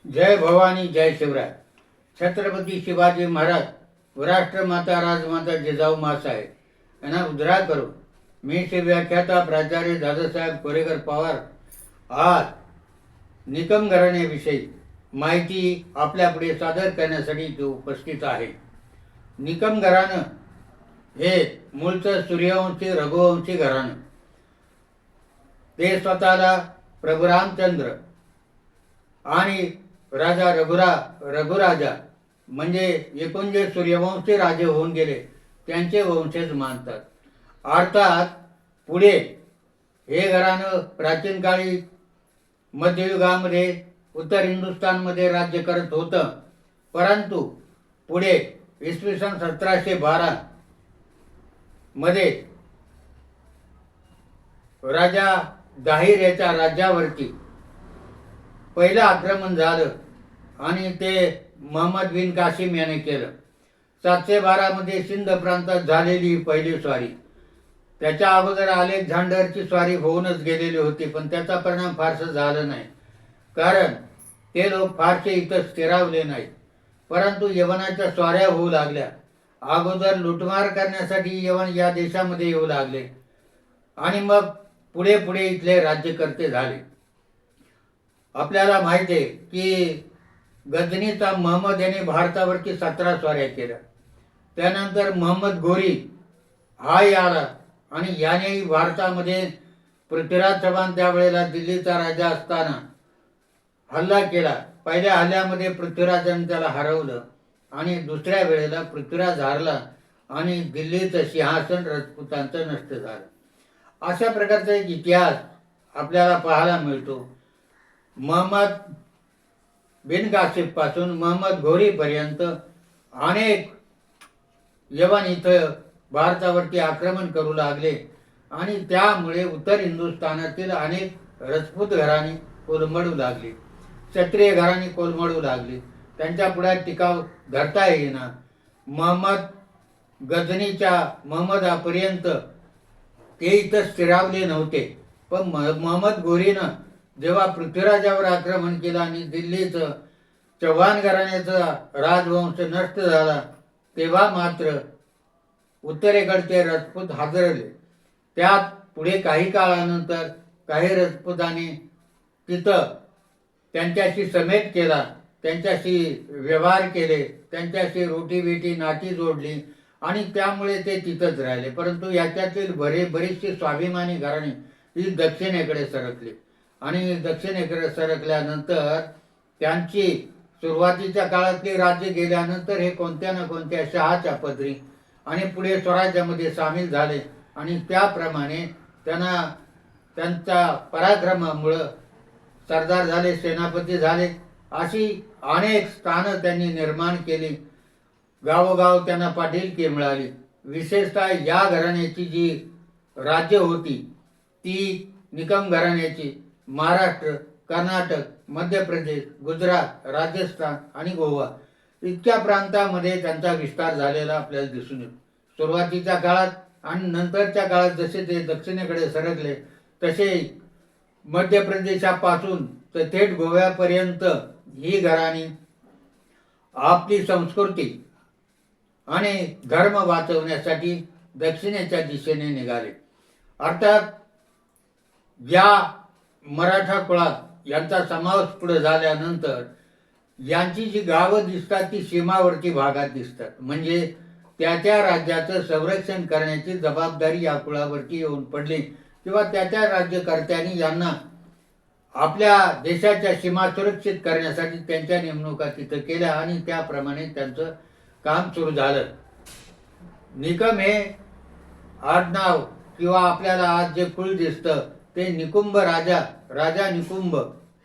जय भवानी जय शिवराय. छत्रपती शिवाजी महाराज व राष्ट्रमाता राजमाता जिजाऊ माँसाहेब यांना उद्रा करून मी श्री व्याख्याता प्राचार्य दादासाहेब कोरेकर पवार आज निकम घराण्याविषयी माहिती आपल्यापुढे सादर करण्यासाठी इथे उपस्थित आहे. निकम घराणं हे मूळचं सूर्यवंशी रघुवंशी घराणं. ते स्वतःला प्रभू रामचंद्र आणि राजा रघुराजा म्हणजे एकूण जे सूर्यवंशी राजे होऊन गेले त्यांचे वंशज मानतात. अर्थात पुढे हे घराणं प्राचीन काळी मध्ययुगामध्ये उत्तर हिंदुस्थानमध्ये राज्य करत होतं. परंतु पुढे इसवी सन 1712 मध्ये राजा दाहिर याच्या राज्यावरती पहिलं आक्रमण झालं आणि ते मोहम्मद बिन कासिम याने केलं. 712 मध्ये सिंध प्रांतात झालेली पहिली स्वारी. त्याच्या अगोदर अलेक्झांडरची स्वारी होऊनच गेलेली होती, पण त्याचा परिणाम फारसा झाला नाही, कारण ते लोक फारसे इथं स्थिरावले नाहीत. परंतु यवनाच्या स्वाऱ्या होऊ लागल्या. अगोदर लुटमार करण्यासाठी यवन या देशामध्ये येऊ लागले आणि मग पुढे पुढे इथले राज्यकर्ते झाले. आपल्याला माहिती आहे की गजनीचा महम्मद याने भारतावरती 17 स्वाऱ्या केल्या. त्यानंतर महम्मद घोरी हाही आला आणि यानेही भारतामध्ये पृथ्वीराज चव्हाण त्यावेळेला दिल्लीचा राजा असताना हल्ला केला. पहिल्या हल्ल्यामध्ये पृथ्वीराजाने त्याला हरवलं आणि दुसऱ्या वेळेला पृथ्वीराज हारला आणि दिल्लीचं सिंहासन राजपुतांचं नष्ट झालं. अशा प्रकारचा एक इतिहास आपल्याला पाहायला मिळतो. महम्मद बिन कासिम पासून महम्मद घोरीपर्यंत अनेक यवन इथं भारतावरती आक्रमण करू लागले आणि त्यामुळे उत्तर हिंदुस्थानातील अनेक राजपूत घराणी कोलमडू लागली, क्षत्रिय घराणी कोलमडू लागली. त्यांच्या पुढे टिकाव धरता येईना. गजनीच्या महम्मदापर्यंत ते इथं स्थिरावले नव्हते. पण महम्मद घोरीनं जेव्हा पृथ्वीराजावर आक्रमण केलं आणि दिल्लीचं चव्हाण घराण्याचा राजवंश नष्ट झाला, तेव्हा मात्र उत्तरेकडचे राजपूत हादरले. त्यात पुढे काही काळानंतर काही राजपुतांनी तिथं त्यांच्याशी समेट केला, त्यांच्याशी व्यवहार केले, त्यांच्याशी रोटीबेटी नाती जोडली आणि त्यामुळे ते तिथंच राहिले. परंतु याच्यातील बरीचशी स्वाभिमानी घराणी ही दक्षिणेकडे सरकली आणि दक्षिणेकडे सरकल्यानंतर त्यांची सुरुवातीच्या काळातली राज्य गेल्यानंतर हे कोणत्या ना कोणत्या शहाच्या पदरी आणि पुढे स्वराज्यामध्ये सामील झाले आणि त्याप्रमाणे त्यांना त्यांच्या पराक्रमामुळं सरदार झाले, सेनापती झाले. अशी अनेक स्थानं त्यांनी निर्माण केली. गावोगाव त्यांना पाटीलकी मिळाली. विशेषतः या घराण्याची जी राज्य होती ती निकम घराण्याची महाराष्ट्र, कर्नाटक, मध्य प्रदेश, गुजरात, राजस्थान आणि गोवा इतक्या प्रांतामध्ये त्यांचा विस्तार झालेला आपल्याला दिसून येतो. सुरुवातीच्या काळात आणि नंतरच्या काळात जसे ते दक्षिणेकडे सरकले तसे मध्य प्रदेशापासून तर थेट गोव्यापर्यंत ही घराणी आपली संस्कृती आणि धर्म वाचवण्यासाठी दक्षिणेच्या दिशेने निघाले. अर्थात या मराठा कुळात यांचा समावेश पुढे झाल्यानंतर यांची जी गावं दिसतात ती सीमावर्ती भागात दिसतात. म्हणजे त्या राज्याचं संरक्षण करण्याची जबाबदारी या कुळावरती येऊन पडली किंवा त्या राज्यकर्त्यांनी यांना आपल्या देशाच्या सीमा सुरक्षित करण्यासाठी त्यांच्या नेमणुका तिथं केल्या आणि त्याप्रमाणे त्यांचं काम सुरू झालं. निकम हे आडनाव किंवा आपल्याला आज जे कुळ दिसतं ते निकुंभ राजा निकुंभ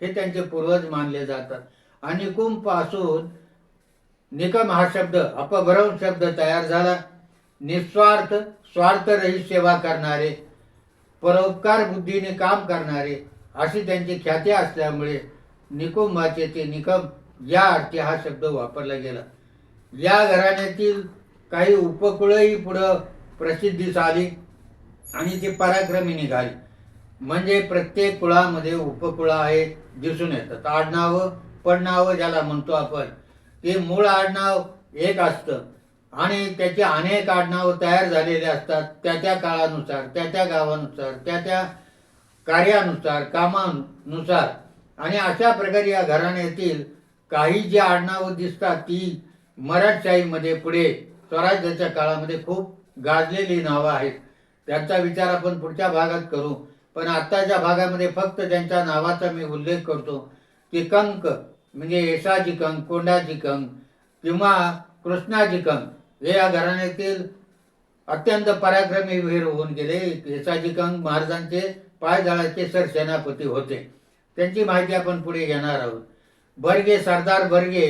हे त्यांचे पूर्वज मानले जातात. आणि निकुंभ पासून निकम हा शब्द अपभ्रंश शब्द तयार झाला. निस्वार्थ स्वार्थरहित सेवा करणारे, परोपकार बुद्धीने काम करणारे अशी त्यांची ख्याती असल्यामुळे निकुंभाचे ते निकम या अर्थी हा शब्द वापरला गेला. या घराण्यातील काही उपकुळही पुढं प्रसिद्धीस आली आणि ती पराक्रमी निघाली. म्हणजे प्रत्येक कुळामध्ये उपकुळा आहे दिसून येतात. आडनावं पडनाव ज्याला म्हणतो आपण, ते मूळ आडनाव एक असतं आणि त्याचे अनेक आडनाव तयार झालेले असतात त्या त्या काळानुसार, त्या त्या गावानुसार, त्या त्या कार्यानुसार, कामानुसार. आणि अशा प्रकारे या घराण्यातील काही जी आडनावं दिसतात ती मराठशाहीमध्ये पुढे स्वराज्याच्या काळामध्ये खूप गाजलेली नावं आहेत. त्यांचा विचार आपण पुढच्या भागात करू, पण आत्ताच्या भागामध्ये फक्त त्यांच्या नावाचा मी उल्लेख करतो की कंक म्हणजे येसाजी कंक, कोंडाजी कंक किंवा कृष्णाजी कंक हे या घराण्यातील अत्यंत पराक्रमी वीर होऊन गेले. येसाजी कंक महाराजांचे पायदळाचे सरसेनापती होते. त्यांची माहिती आपण पुढे घेणार आहोत. बर्गे, सरदार बर्गे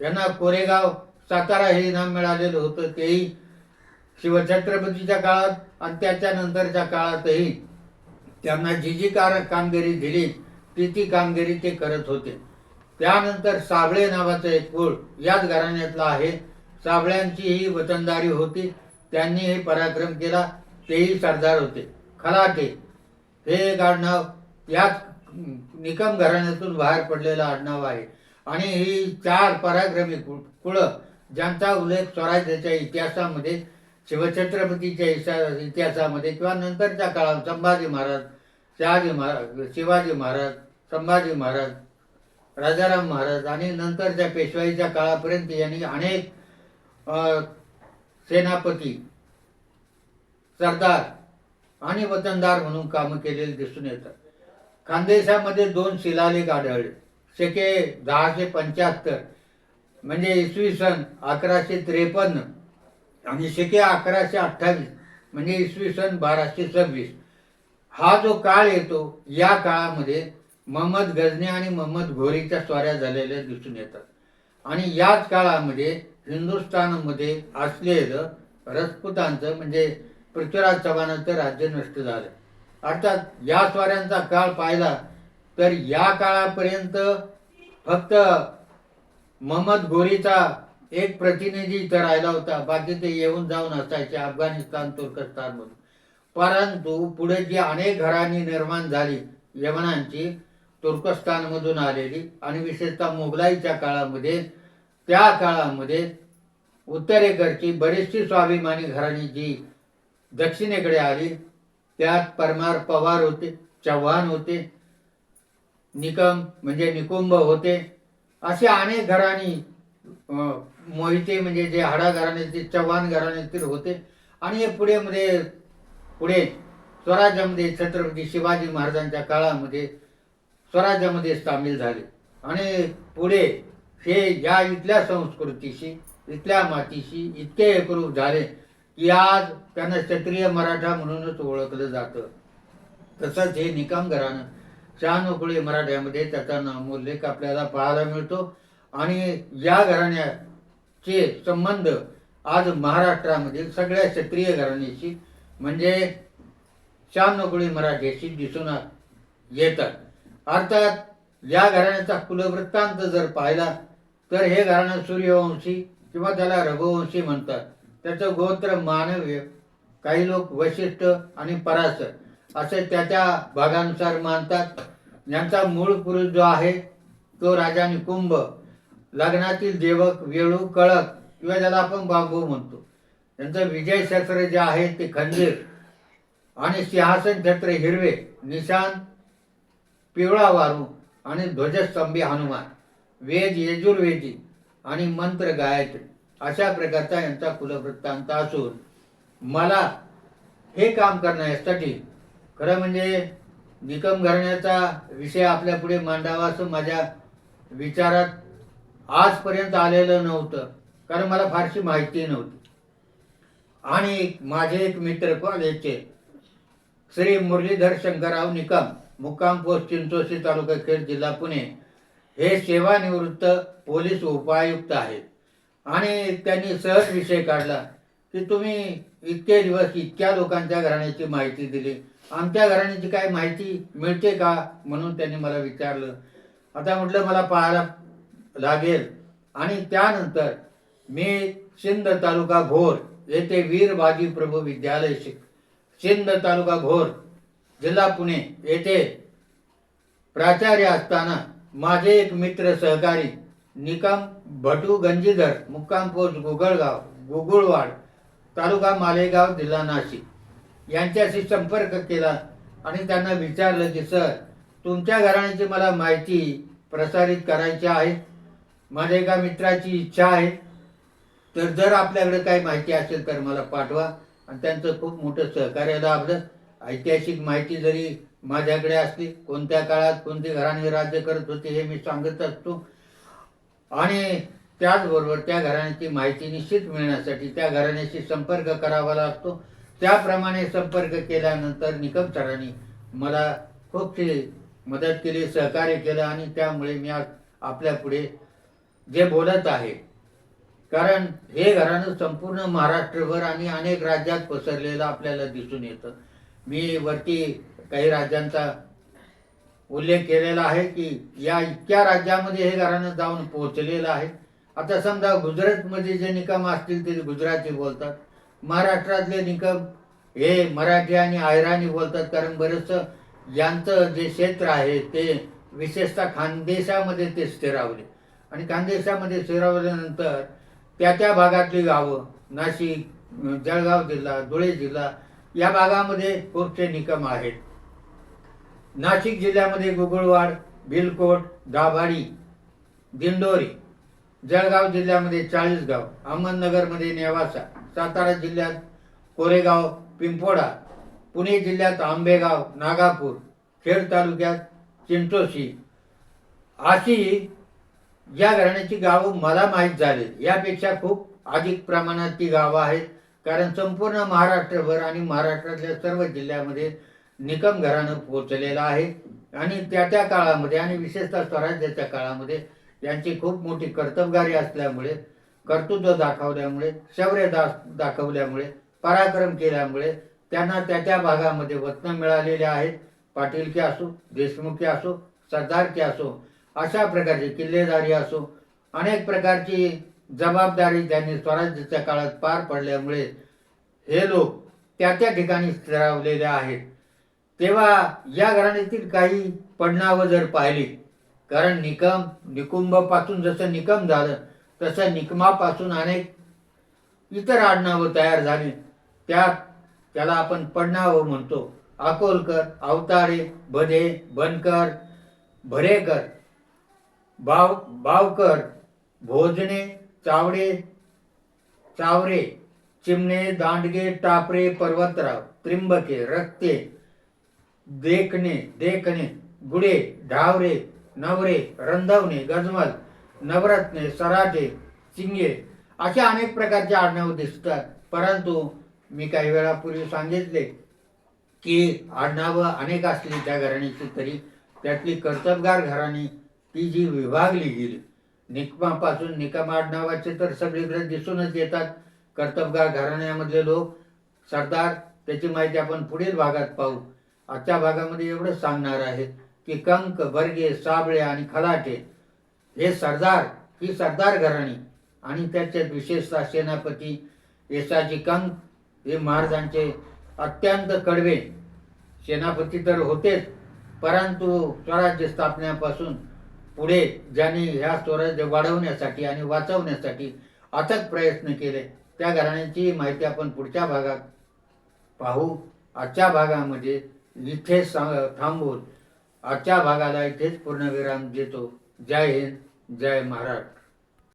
यांना कोरेगाव सातारा हे नाव मिळालेलं होतं. तेही शिवछत्रपतीच्या काळात आणि त्याच्यानंतरच्या काळातही त्यांना जी जी कामगिरी दिली ती कामगिरी ते करत होते. त्यानंतर साबळे नावाचं एक कुळ याच घराण्यातला आहे. साबळ्यांचीही वतनदारी होती, त्यांनीही पराक्रम केला, तेही सरदार होते. खलाटे हे एक आडनाव याच निकम घराण्यातून बाहेर पडलेलं आडनाव आहे. आणि ही 4 पराक्रमी कुळं ज्यांचा उल्लेख स्वराज्याच्या इतिहासामध्ये, शिवछत्रपतीच्या इतिहासामध्ये किंवा नंतरच्या काळात संभाजी महाराज, शहाजी महाराज, शिवाजी महाराज, संभाजी महाराज, राजाराम महाराज आणि नंतरच्या पेशवाईच्या काळापर्यंत यांनी अनेक सेनापती, सरदार आणि वतनदार म्हणून कामं केलेली दिसून येतात. खानदेशामध्ये 2 शिलालेख आढळले. शके 1075 म्हणजे इसवी सन 1153 आणि शके 1128 म्हणजे इसवी सन 1226. हा जो काळ येतो या काळामध्ये महम्मद गझनी आणि महम्मद घोरीच्या स्वाऱ्या झालेल्या दिसून येतात. आणि याच काळामध्ये हिंदुस्थानमध्ये असलेलं राजपुतांचं म्हणजे पृथ्वीराज चव्हाणांचं राज्य नष्ट झालं. अर्थात या स्वाऱ्यांचा काळ पाहिला तर या काळापर्यंत फक्त महम्मद घोरीचा एक प्रतिनिधी इथं राहिला होता, बाकी ते येऊन जाऊन असायचे अफगाणिस्तान, तुर्कस्तानमधून. परंतु पुढे जी अनेक घराणी निर्माण झाली यवनांची, तुर्कस्तानमधून आलेली आणि विशेषतः मोगलाईच्या काळामध्ये, त्या काळामध्ये उत्तरेकडची बरीचशी स्वाभिमानी घराणी जी दक्षिणेकडे आली, त्यात परमार पवार होते, चव्हाण होते, निकम म्हणजे निकुंभ होते, असे अनेक घराणी, मोहिते म्हणजे जे हाडा घराण्यातील, चव्हाण घराण्यातील होते. आणि हे पुढे स्वराज्यामध्ये छत्रपती शिवाजी महाराजांच्या काळामध्ये स्वराज्यामध्ये सामील झाले. आणि पुढे हे या इथल्या संस्कृतीशी, इथल्या मातीशी इतके एकरूप झाले की आज त्यांना क्षत्रिय मराठा म्हणूनच ओळखलं जातं. तसंच हे निकम घराणं 96 मराठ्यामध्ये त्याचा नामोल्लेख आपल्याला पाहायला मिळतो. आणि या घराण्याचे संबंध आज महाराष्ट्रामधील सगळ्या क्षत्रिय घराण्याशी म्हणजे 96 मराठ्याशी दिसून येतात. अर्थात या घराण्याचा कुलवृत्तांत जर पाहिला तर हे घराणं सूर्यवंशी किंवा त्याला रघुवंशी म्हणतात. त्याचं गोत्र मानव्य, काही लोक वशिष्ठ आणि पराशर असे त्या भागानुसार मानतात. यांचा मूळ पुरुष जो आहे तो राजा निकुंभ, लग्नातील देवक वेळू कळक किंवा ज्याला आपण बांबू म्हणतो. त्यांचं विजय शस्त्र जे आहे ते खंजीर आणि सिंहासन छत्र हिरवे, निशान पिवळा वारू आणि ध्वजस्तंभी हनुमान, वेद यजुर्वेदी आणि मंत्र गायत्री अशा प्रकारचा यांचा कुलवृत्तांत असून मला हे काम करण्यासाठी खरं म्हणजे निकम घराण्याचा विषय आपल्या पुढे मांडावा असं माझ्या विचारात आजपर्यंत आलेलं नव्हतं, कारण मला फारशी माहिती नव्हती. आणि माझे एक मित्र कॉलेजचे श्री मुरलीधर शंकरराव निकम, मुक्काम पोस्ट चिंचोशी, तालुका खेड, जिल्हा पुणे, हे सेवानिवृत्त पोलीस उपायुक्त आहेत. आणि त्यांनी सहज विषय काढला की तुम्ही इतके दिवस इतक्या लोकांच्या घराण्याची माहिती दिली, आमच्या घराण्याची काय माहिती मिळते का म्हणून त्यांनी मला विचारलं. आता म्हटलं मला पाहायला लागेल. आणि त्यानंतर मी सिंध तालुका घोर येथे वीर बाजी प्रभू विद्यालय सिंध तालुका घोर, जिल्हा पुणे येथे प्राचार्य असताना माझे एक मित्र सहकारी निकम भटू गंजीधर, मुक्काम पोस्ट गुगुळवाड, तालुका मालेगाव, जिल्हा नाशिक यांच्याशी संपर्क केला आणि त्यांना विचारलं की सर, तुमच्या घराण्याची मला माहिती प्रसारित करायची आहे, माझ्या एका मित्राची इच्छा आहे, तर जर आपल्याकडे काही माहिती असेल तर मला पाठवा. आणि त्यांचं खूप मोठं सहकार्य लाभलं. ऐतिहासिक माहिती जरी माझ्याकडे असली, कोणत्या काळात कोणती घराणे राज्य करत होते हे मी सांगत असतो, आणि त्याचबरोबर त्या घराण्याची माहिती निश्चित मिळण्यासाठी त्या घराण्याशी संपर्क करावा लागतो. त्याप्रमाणे संपर्क केल्यानंतर निकम सरांनी मला खूपशी मदत केली, सहकार्य केलं, आणि त्यामुळे मी आज आपल्या पुढे जे बोलत आहे. कारण हे घराणं संपूर्ण महाराष्ट्रभर आणि अनेक राज्यात पसरलेलं आपल्याला दिसून येतं. मी वरती काही राज्यांचा उल्लेख केलेला आहे की या इतक्या राज्यामध्ये हे घराणं जाऊन पोहोचलेलं आहे. आता समजा गुजरातमध्ये जे निकम असतील ते गुजराती बोलतात, महाराष्ट्रातले निकम हे मराठी आणि अहिराणी बोलतात, कारण बरंचसं यांचं जे क्षेत्र आहे ते विशेषतः खानदेशामध्ये ते स्थिरावले, आणि खानदेशामध्ये स्थिरावल्यानंतर त्या भागातली गावं, नाशिक, जळगाव जिल्हा, धुळे जिल्हा या भागामध्ये खूपसे निकम आहेत. नाशिक जिल्ह्यामध्ये गुगुळवाड, बिलकोट, दाभाडी, दिंडोरी, जळगाव जिल्ह्यामध्ये चाळीसगाव, अहमदनगरमध्ये नेवासा, सातारा जिल्ह्यात कोरेगाव, पिंपोडा, पुणे जिल्ह्यात आंबेगाव, नागापूर, खेड तालुक्यात चिंचोशी, अशी या घराण्याची गावं मला माहीत झाली. यापेक्षा खूप अधिक प्रमाणात ती गावं आहेत, कारण संपूर्ण महाराष्ट्रभर आणि महाराष्ट्रातल्या सर्व जिल्ह्यामध्ये निकम घराणं पोहोचलेलं आहे. आणि त्या काळामध्ये आणि विशेषतः स्वराज्याच्या काळामध्ये यांची खूप मोठी कर्तबगारी असल्यामुळे, कर्तृत्व दाखवल्यामुळे, शौर्य दाखवल्यामुळे, पराक्रम केल्यामुळे त्यांना त्या भागामध्ये वतन मिळालेले आहेत. पाटीलकी असो, देशमुखी असो, सरदारकी असो, अशा प्रकारची किल्लेदारी असो, अनेक प्रकारची जबाबदारी त्यांनी स्वराज्याच्या काळात पार पडल्यामुळे हे लोक त्या ठिकाणी स्थिरावलेले आहेत. तेव्हा या घराण्यातील काही पडनावं जर पाहिली, कारण निकुंभ पासून जसं निकम झालं तसं निकमापासून अनेक इतर आडनावं तयार झाली. त्याला आपण पडनावं म्हणतो. अकोलकर, अवतारे, बधे, बनकर, भरेकर, बावकर, भोजने, चावरे, चिमणे, दांडगे, टापरे, पर्वतराव, त्रिंबके, रक्ते, देखणे, गुडे, ढावरे, नवरे, रंधवणे, गजमल, नवरत्ने, सराटे, चिंगे अशा अनेक प्रकारचे आडनावं दिसतात. परंतु मी काही वेळापूर्वी सांगितले की आडनावं अनेक असली त्या घराण्याची, तरी त्यातली कर्तबगार घराणी ती जी विभागली गेली, निकमापासून निकम आडनावाचे तर सगळीकडे दिसूनच येतात. कर्तबगार घराण्यामधले लोक, सरदार, त्याची माहिती आपण पुढील भागात पाहू. आजच्या भागामध्ये एवढंच सांगणार आहे की कंक, बर्गे, साबळे आणि खलाटे हे ही सरदार घराणी, आणि त्याच्यात विशेषतः सेनापती येसाजी कंक हे महाराजांचे अत्यंत कडवे सेनापती तर होतेच, परंतु स्वराज्य स्थापनेपासून पुढे ज्यांनी ह्या स्वराज्य वाढवण्यासाठी आणि वाचवण्यासाठी अथक प्रयत्न केले, त्या घराण्यांची माहिती आपण पुढच्या भागात पाहू. आजच्या भागामध्ये इथेच थांबून आजच्या भागाला इथेच पूर्णविराम देतो. जय हिंद, जय महाराष्ट्र.